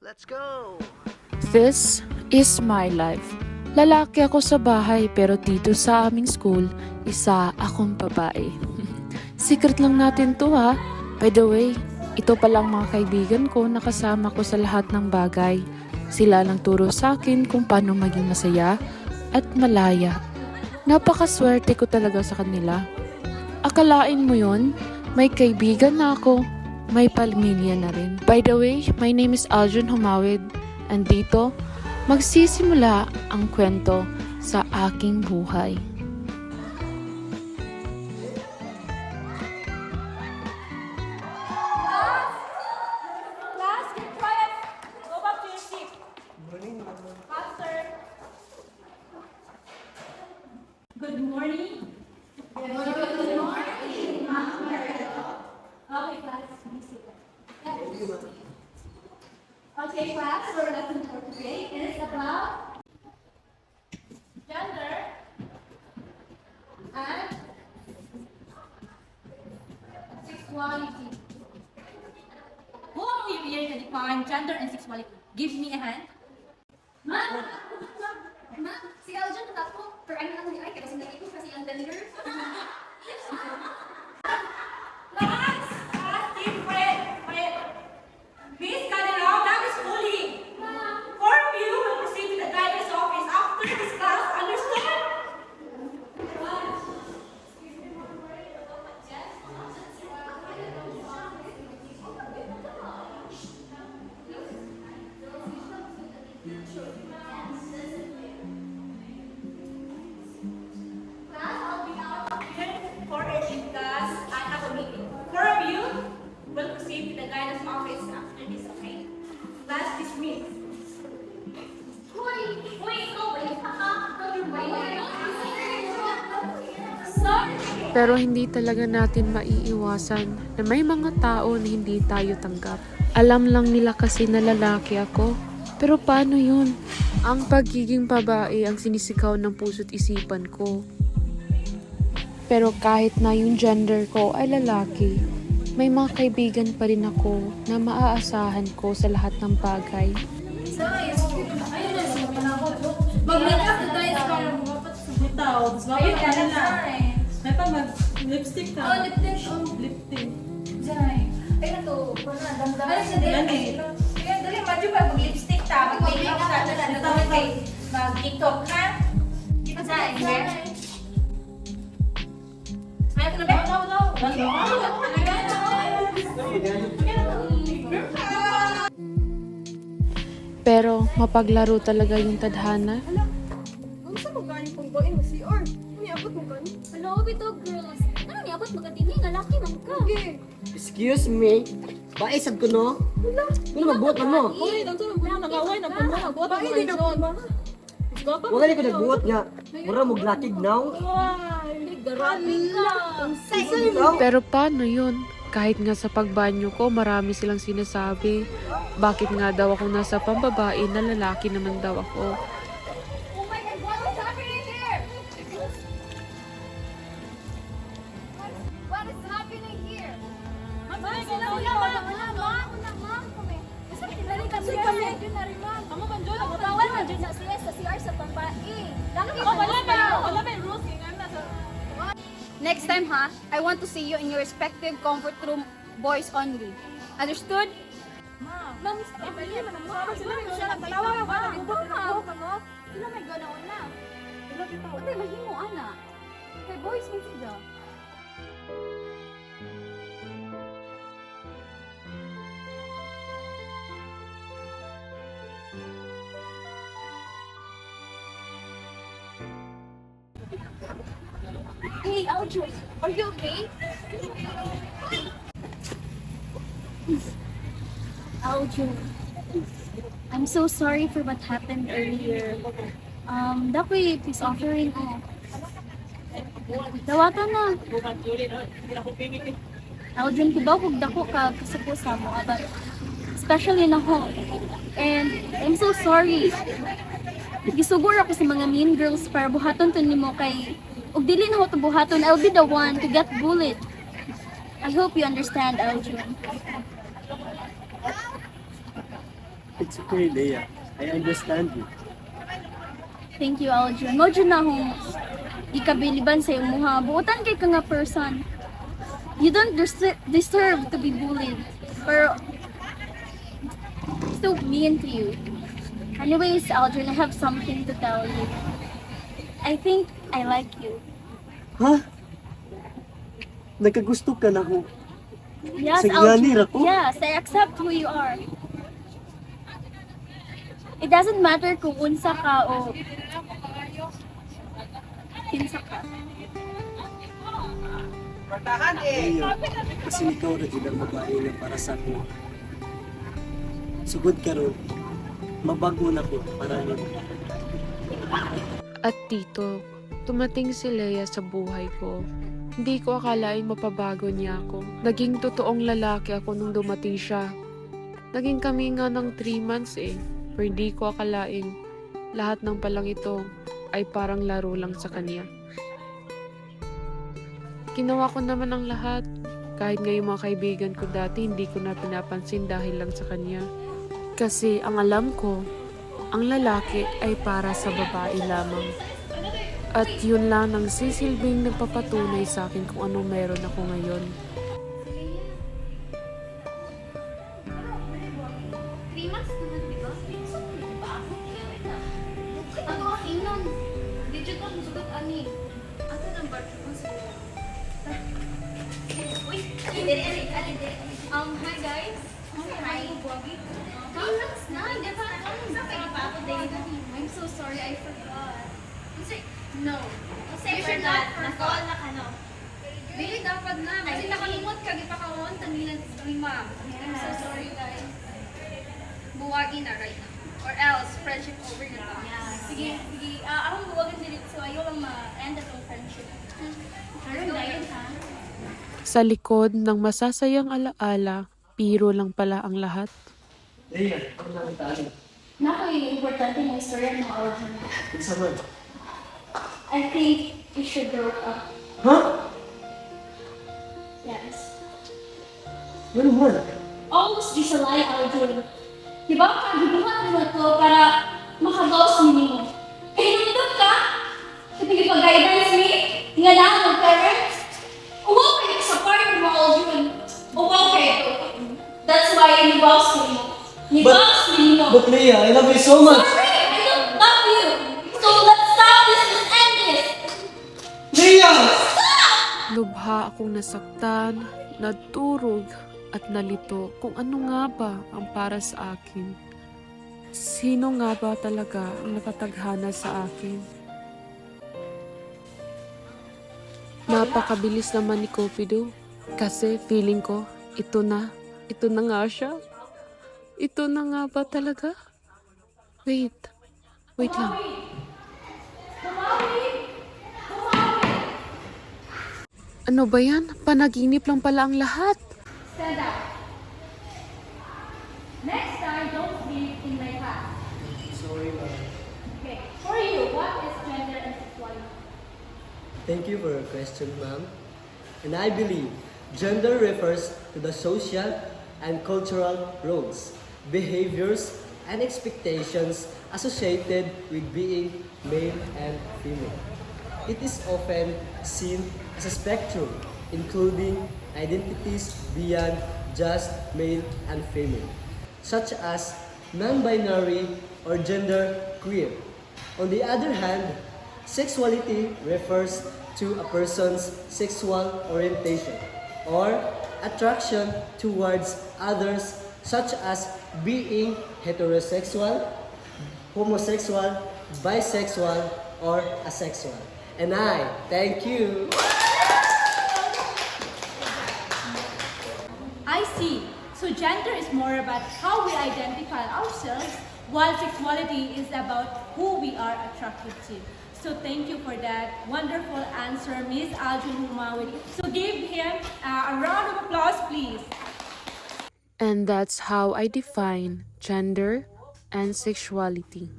Let's go! This is my life. Lalaki ako sa bahay pero dito sa aming school, isa akong babae. Secret lang natin to ha. By the way, ito palang mga kaibigan ko na kasama ko sa lahat ng bagay. Sila lang turo sa akin kung paano maging masaya at malaya. Napakaswerte ko talaga sa kanila. Akalain mo yon? May kaibigan na ako, may pamilya na rin. By the way, my name is Aldrin Humawid. And dito, magsisimula ang kwento sa aking buhay. Class, get quiet. Go back to your seat. Faster. Good morning. Good morning, Ma'am. Okay, class, be seated. Okay, class, our lesson for today is about gender and sexuality. Who among you here can define gender and sexuality? Give me a hand. Ma, si Aljan natakot. Pero ano naman ni Ay, kasi nag-ito kasi ang gender. Class, keep quiet, quiet. Miss Canelo, that is bullying. Four of you will proceed to the guidance office after this class. Understood? Class, I'll be out here for a class. I have a meeting. Four of you will proceed to the guidance office after this, okay? Class dismissed. Pero hindi talaga natin maiiwasan na may mga tao na hindi tayo tanggap. Alam lang nila kasi na lalaki ako. Pero paano yun? Ang pagiging babae ang sinisigaw ng puso't isipan ko. Pero kahit na yung gender ko ay lalaki, may mga kaibigan pa rin ako na maaasahan ko sa lahat ng bagay. Mag-make up na tayo para mapapat sa bitaw. Ayun na, that's fine. May pa mag-lipstick ka. Oh, lipstick. Lip tint. Diyan. Ay, na to. Damdam. Ano siya din? Dali. Kaya dali, medyo pa mag-lipstick ta. Mag-make up ta. Nagawin kay mag-tiktok ha. Kita sa here. Ayaw ko na ba? Pero mapaglaro talaga yung tadhana. Ano sa magkani pong bain mo si Or? Ano abot mo gani? Hello, bito girls. Ano niya, ba't magatingin? Lalaki man ka. Okay. Excuse me. Paisag ko no? Ano magbuot na mo? Uy, dang sa mga nagaway na po mo. Buot mo Bakit kayo doon. Gapa mo. Wala ni ko nagbuot nga. Mura mo glatid now. Ay, grabe ka. Pero paano yun? Kahit nga sa pagbanyo ko, marami silang sinasabi. Bakit nga daw ako nasa pambabae na lalaki naman daw ako? Oh my God, what is happening here? What is happening here? Ay, Sila galaw una, yun. ma'am, kami. Kasi dali kami. Kasi kami. Kamu man dyan. Bawal man dyan na siya sa CR sa pambae. Laki Oh, wala ba? Wala ba yung rules? Nga na sa... Next time ha, I want to see you in your respective comfort room, boys only. Understood? Ma'am, stop it. Sila nagpalawa ba? Sila may ganaon na. Ate, mahimo, ana. Kay boys mo sila. Hey, Aljo, are you okay? Aljo, I'm so sorry for what happened earlier. Dapat peace offering ko. Dawatan na. Aldrin, kubaw kung dako ka kasapo sa mo. Especially na ho. And I'm so sorry. Gisuguro ako sa mga mean girls para buhaton to nimo kay ug dili na ako to buhaton, I'll be the one to get bullied. I hope you understand, Aldrin. It's okay, Leia. I understand you. Thank you, Aljun. Mo dyan na akong ikabiliban sa iyong muha. Buotan kay ka nga person. You don't deserve to be bullied. Pero, so mean to you. Anyways, Aljun, I have something to tell you. I think I like you. Ha? Nagkagusto ka na ho. Yes, Sige, Aljun. Nira ko. Yes, I accept who you are. It doesn't matter kung unsa ka o kinsa ka. Leia, kasi ikaw na din ang babae na para sa ako. Sugod ka ron. Mabago na ko para niyo. At tito, tumating si Leia sa buhay ko. Hindi ko akalain mapabago niya ako. Naging totoong lalaki ako nung dumating siya. Naging kami nga ng 3 months eh. Pero hindi ko akalain lahat ng palang ito ay parang laro lang sa kanya. Ginawa ko naman ang lahat. Kahit nga yung mga kaibigan ko dati, hindi ko na pinapansin dahil lang sa kanya. Kasi ang alam ko, ang lalaki ay para sa babae lamang. At yun lang ang sisilbing nagpapatunay sa akin kung anong meron ako ngayon. 3 months naman, di ba? Ano ang inon? Digital, sugat ani. Ato ng birth mo siguro. Uy, hi guys. Hi. 3 months na, hindi pa ako day na. I'm so sorry, I forgot. No. You should not. Nag-call na ka, no? Dili, dapat na. Kasi nakalimot ka, di pa ka-on. Tanilan sa ma'am. I'm so sorry, guys. Buwagi na right now. Or else, friendship over na to. Sige, sige. Akong buwagin din so ayaw lang ma-end atong friendship. Karoon dahil ha? Sa likod ng masasayang alaala, biro lang pala ang lahat. Leia, ako na kita ano. Nakoy, importante na istorya ng Aljun. Isa man. I think we should grow up. Ha? Yes. Ano man? Almost just a lie, Aljun. Di ba gibuhat mo to para makagawas ni mo? Eh, nandun ka? Kapag ipag-guidance me, nga lang mag-parents. Uwaw kayo sa partner mo, Aljun. Uwaw kayo. That's why nibawas mo. Nibawas mo. But Leia, I love you so much. Sorry, I don't love you. So let's stop this. Let's end this. Leia! Lubha akong nasaktan, nadurog at nalito kung ano nga ba ang para sa akin. Sino nga ba talaga ang nakataghana sa akin? Napakabilis naman ni Cupido kasi feeling ko ito na nga siya. Ito na nga ba talaga? Wait lang. Ano ba yan? Panaginip lang pala ang lahat. Stand up. Next time, don't sleep in my class. Sorry, ma'am. Okay. For you, what is gender and sexuality? Thank you for your question, ma'am. And I believe gender refers to the social and cultural roles, behaviors, and expectations associated with being male and female. It is often seen as a spectrum, including identities beyond just male and female, such as non-binary or gender queer. On the other hand, sexuality refers to a person's sexual orientation or attraction towards others, such as being heterosexual, homosexual, bisexual, or asexual. And I thank you. I see. So gender is more about how we identify ourselves, while sexuality is about who we are attracted to. So thank you for that wonderful answer, Miss Aljun Humawi. So give him a round of applause, please. And that's how I define gender and sexuality.